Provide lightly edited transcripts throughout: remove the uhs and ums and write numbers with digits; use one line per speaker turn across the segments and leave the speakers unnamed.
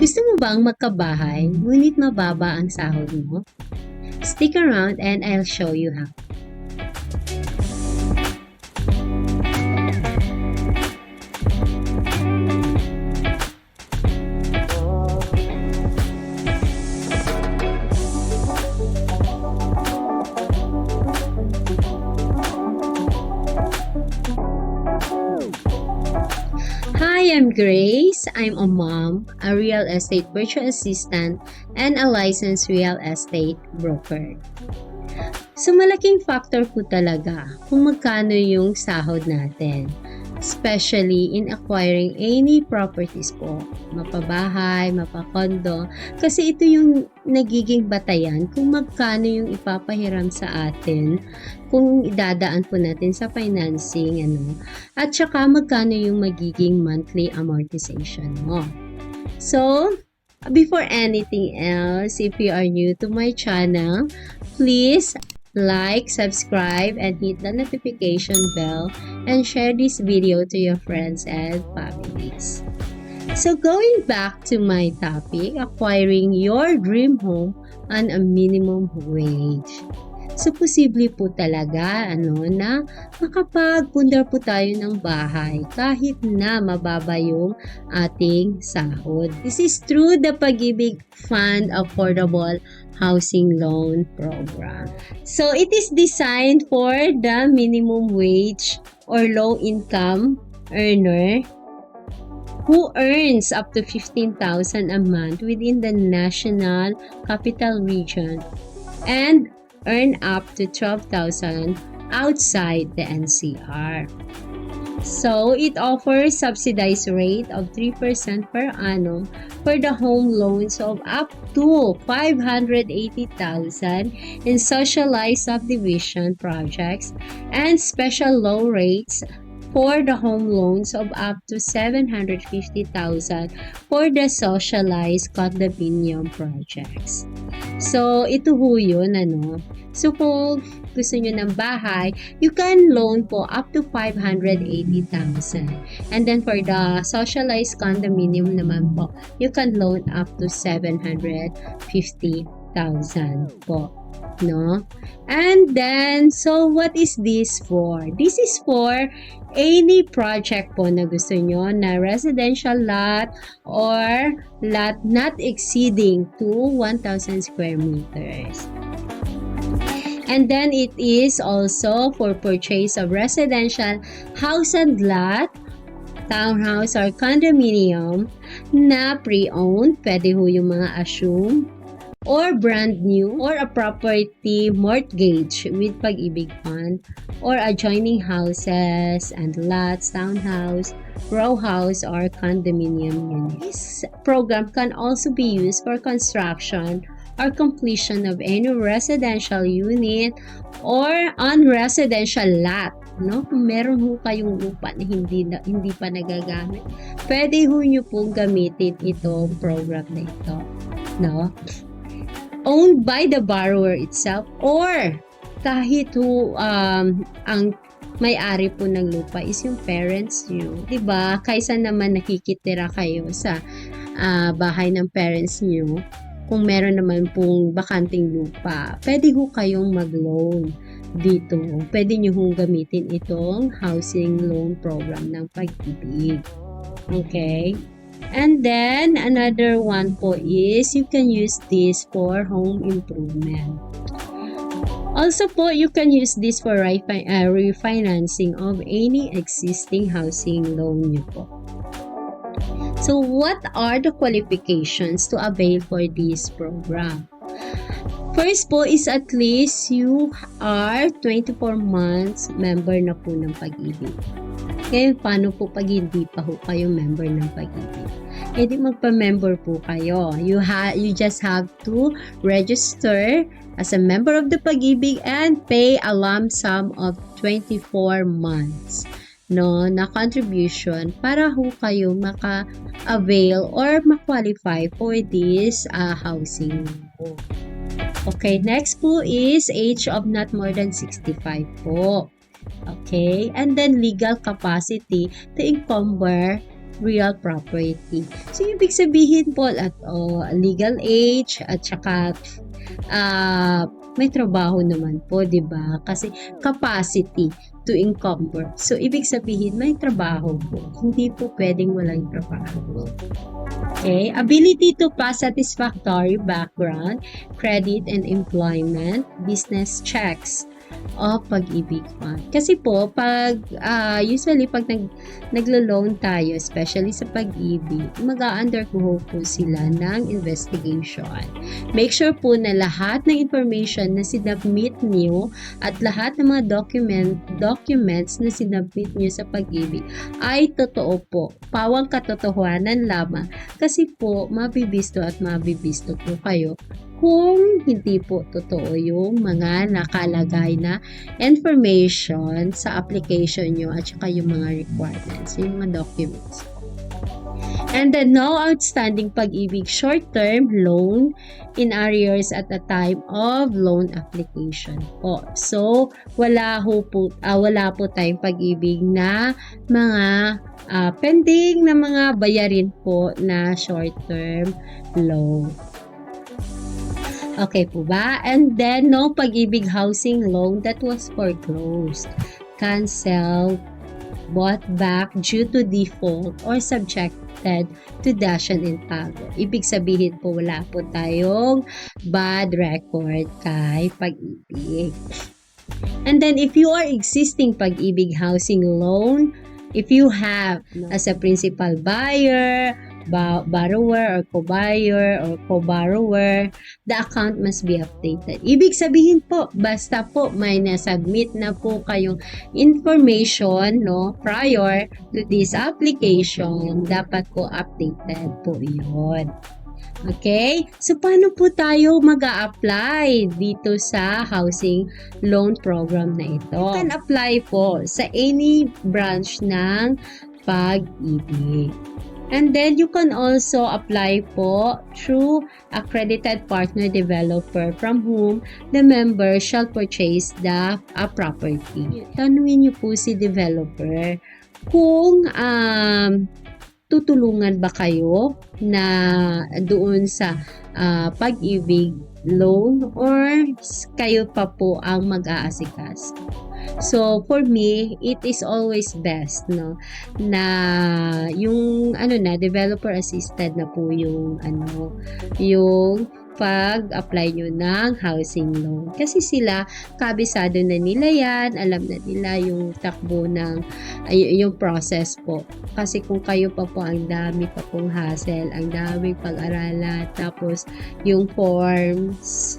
Gusto mo bang magkabahay, ngunit mababa ang sahod mo? Stick around and I'll show you how. Hi, I'm Grace. I'm a mom, a real estate virtual assistant, and a licensed real estate broker. So malaking factor po talaga kung magkano yung sahod natin. Especially in acquiring any properties po. Mapabahay, mapakondo. Kasi ito yung nagiging batayan kung magkano yung ipapahiram sa atin kung idadaan po natin sa financing. At saka magkano yung magiging monthly amortization mo. So, before anything else, if you are new to my channel, please like, subscribe, and hit the notification bell and share this video to your friends and families. So going back to my topic, acquiring your dream home on a minimum wage. So, posible po talaga na makapagpundar po tayo ng bahay kahit na mababa yung ating sahod. This is through the Pag-ibig Fund Affordable Housing Loan Program. So, it is designed for the minimum wage or low income earner who earns up to 15,000 a month within the National Capital Region and earn up to 12,000 outside the NCR. So, it offers subsidized rate of 3% per annum for the home loans of up to 580,000 in socialized subdivision projects and special low rates for the home loans of up to 750,000 for the socialized condominium projects. So, ito ho yun, So, kung gusto nyo ng bahay, you can loan po up to 580,000. And then, for the socialized condominium naman po, you can loan up to 750,000 po. And then, so what is this for? This is for any project po na gusto nyo na residential lot or lot not exceeding to 1,000 square meters. And then it is also for purchase of residential house and lot, townhouse or condominium na pre-owned, pwede ho yung mga assume, or brand new, or a property mortgage with Pag-ibig Fund, or adjoining houses and lots, townhouse, row house, or condominium unit. This program can also be used for construction or completion of any residential unit or unresidential lot. Kung meron ho kayong lupa na hindi pa nagagamit, pwede ho nyo pong gamitin itong program na ito. Owned by the borrower itself or kahit ho ang may-ari po ng lupa is yung parents nyo. Diba? Kaysa naman nakikitira kayo sa bahay ng parents nyo, kung meron naman pong bakanting lupa, pwede ho kayong mag-loan dito. Pwede nyo hong gamitin itong housing loan program ng Pag-ibig. Okay? And then, another one po is you can use this for home improvement. Also po, you can use this for refinancing of any existing housing loan nyo po. So, what are the qualifications to avail for this program? First po is at least you are 24 months member na po ng Pag-ibig. Ngayon, paano po pag hindi pa ho kayo member ng Pag-ibig? Di magpa-member po kayo. You just have to register as a member of the Pag-ibig and pay a lump sum of 24 months na contribution para ho kayo maka-avail or ma-qualify for this housing loan. Okay, next po is age of not more than 65 po. Okay, and then legal capacity to encumber real property. So, ibig sabihin po at legal age at saka may trabaho naman po, 'di ba? Kasi capacity to encumber. So, ibig sabihin may trabaho po. Hindi po pwedeng walang trabaho. Okay, ability to pass satisfactory background, credit and employment, business checks o pag-ibig fund. Kasi po, usually pag naglo-loan tayo, especially sa pag-ibig, mag-undergo po sila ng investigation. Make sure po na lahat ng information na sinubmit niyo at lahat ng mga documents na sinubmit niyo sa pag-ibig ay totoo po. Pawang katotohanan lamang. Kasi po, mabibisto po kayo kung hindi po totoo yung mga nakalagay na information sa application nyo at saka yung mga requirements, yung mga documents. And then, no outstanding pag-ibig short-term loan in arrears at the time of loan application po. So, wala po tayong pag-ibig na mga pending na mga bayarin po na short-term loan. Okay po ba? And then, no pag-ibig housing loan that was foreclosed, canceled, bought back due to default or subjected to dash and impago. Ibig sabihin po, wala po tayong bad record kay pag-ibig. And then, if you are existing pag-ibig housing loan, if you have as a principal buyer, borrower or co-buyer or co-borrower, the account must be updated. Ibig sabihin po, basta po may nasubmit na po kayong information prior to this application, dapat po updated po yun. Okay? So, paano po tayo mag-a-apply dito sa housing loan program na ito? You can apply po sa any branch ng pag-ibig. And then, you can also apply po through accredited partner developer from whom the member shall purchase the property. Tanungin niyo po si developer kung tutulungan ba kayo na doon sa pag-ibig loan or kayo pa po ang mag-aasikas. So, for me, it is always best, na yung, developer assisted na po yung pag-apply nyo ng housing loan. Kasi sila, kabisado na nila yan, alam na nila yung takbo ng, yung process po. Kasi kung kayo pa po, ang dami pa pong hassle, ang daming pag-aralan, tapos yung forms,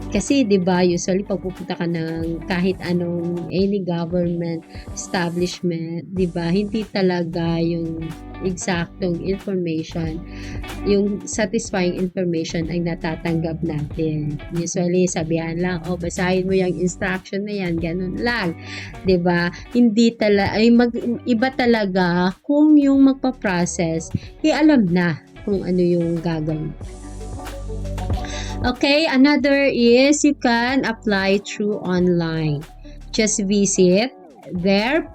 kasi 'di ba usually pag pupunta ka ng kahit anong any government establishment, 'di ba, hindi talaga yung eksaktong information, yung satisfying information ang natatanggap natin. Usually sabihan lang, basahin mo yung instruction na yan, ganun lang. 'Di ba? Hindi iba talaga kung yung magpa-process, alam na kung ano yung gagawin. Okay, another is you can apply through online. Just visit their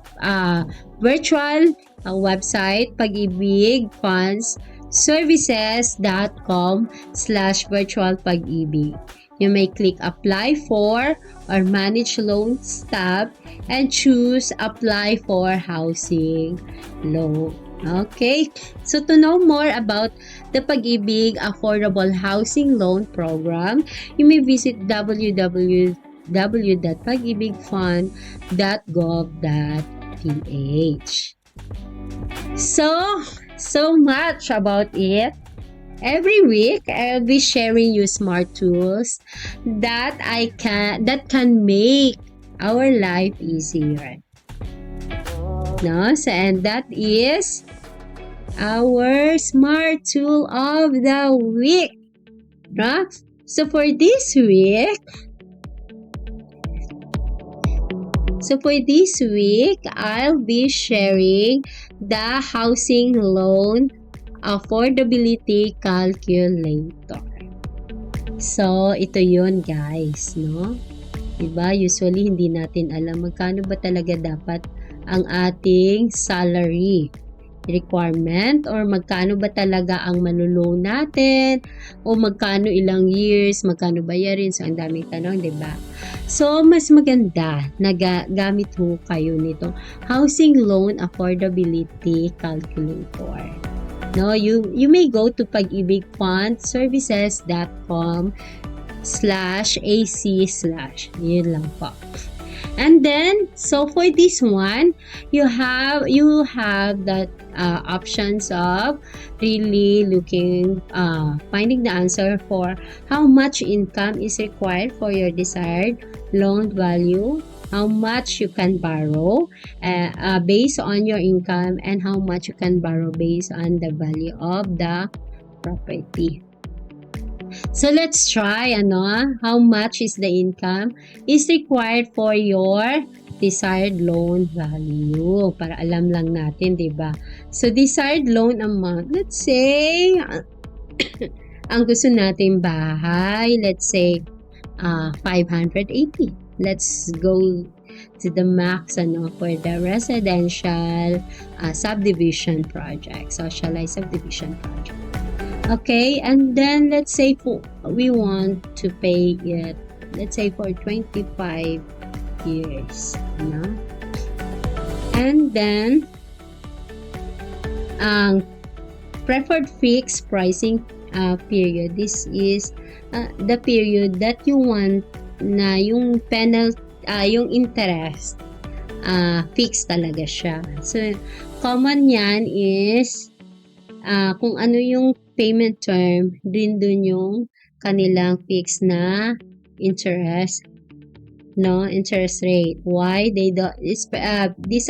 virtual website, Pag-ibig Funds services.com/virtualpag-ibig. You may click apply for or manage loans tab and choose apply for housing loan. Okay, so to know more about the Pag-ibig Affordable Housing Loan Program, you may visit www.pagibigfund.gov.ph. So much about it. Every week, I'll be sharing you smart tools that can make our life easier. And that is our smart tool of the week. So for this week, I'll be sharing the housing loan affordability calculator. So ito yun, guys, Diba? Usually hindi natin alam magkano ba talaga dapat ang ating salary requirement or magkano ba talaga ang maluloan natin o magkano ilang years, magkano bayarin. So, ang daming tanong, di ba? So, mas maganda na gamit ho kayo nito Housing Loan Affordability Calculator. No, you may go to pag-ibigfundservices.com/ac/ yun lang po. And then, so for this one, you have that options of really looking, finding the answer for how much income is required for your desired loan value, how much you can borrow based on your income, and how much you can borrow based on the value of the property. So let's try how much is the income is required for your desired loan value para alam lang natin, 'di ba? So desired loan amount, let's say ang gusto nating bahay, let's say 580. Let's go to the max for the residential subdivision project, socialized subdivision project. Okay, and then let's say we want to pay it, let's say for 25 years, and then preferred fixed pricing period. This is the period that you want na yung penalty, yung interest fixed talaga siya. So common yan is kung ano yung payment term, din dun yung kanilang fixed na interest, interest rate. Why? This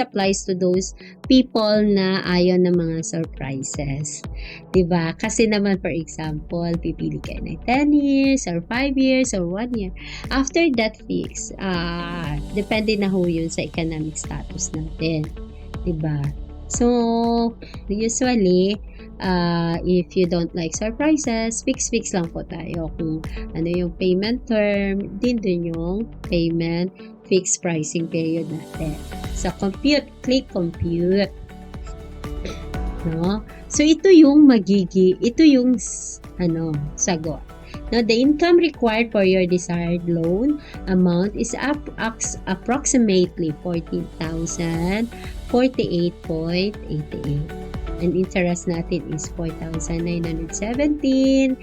applies to those people na ayaw ng mga surprises. Diba? Kasi naman, for example, pipili kayo ng 10 years, or 5 years, or 1 year. After that fix, depende na ho yun sa economic status natin. Diba? So, usually, if you don't like surprises, fix lang po tayo kung ano yung payment term, din yung payment fixed pricing period natin. So, click compute. So, ito yung sagot. Now, the income required for your desired loan amount is approximately 14,048.88. And interest natin is 4,917.08.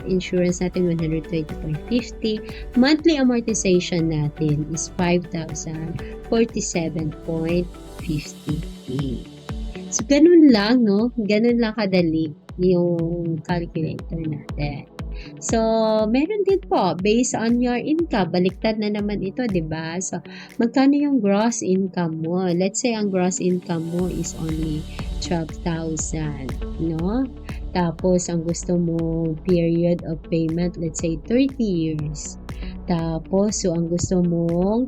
Insurance natin 120.50. Monthly amortization natin is 5,047.50. So, ganun lang, Ganun lang kadali yung calculator natin. So, meron din po, based on your income, baliktad na naman ito, diba? So, magkano yung gross income mo? Let's say, ang gross income mo is only 12,000, Tapos, ang gusto mo period of payment, let's say, 30 years. Tapos, so, ang gusto mong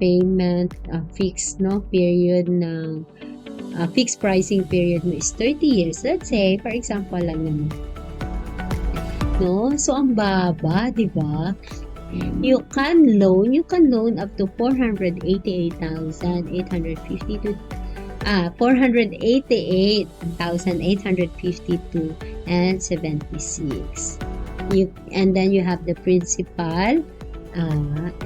payment, fixed, period ng fixed pricing period mo is 30 years. Let's say, for example lang naman. So, ang baba, di ba? You can loan up to 488,852 and 76. And then you have the principal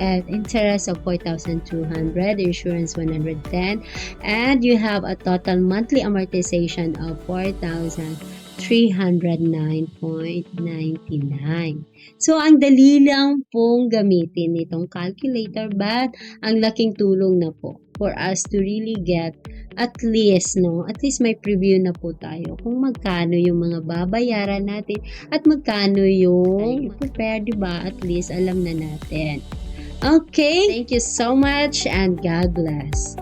at interest of 4,200, insurance 110, and you have a total monthly amortization of 4,309.99. So, ang dali lang pong gamitin itong calculator, but ang laking tulong na po for us to really get at least may preview na po tayo kung magkano yung mga babayaran natin at magkano yung prepare, diba? At least alam na natin. Okay, thank you so much and God bless.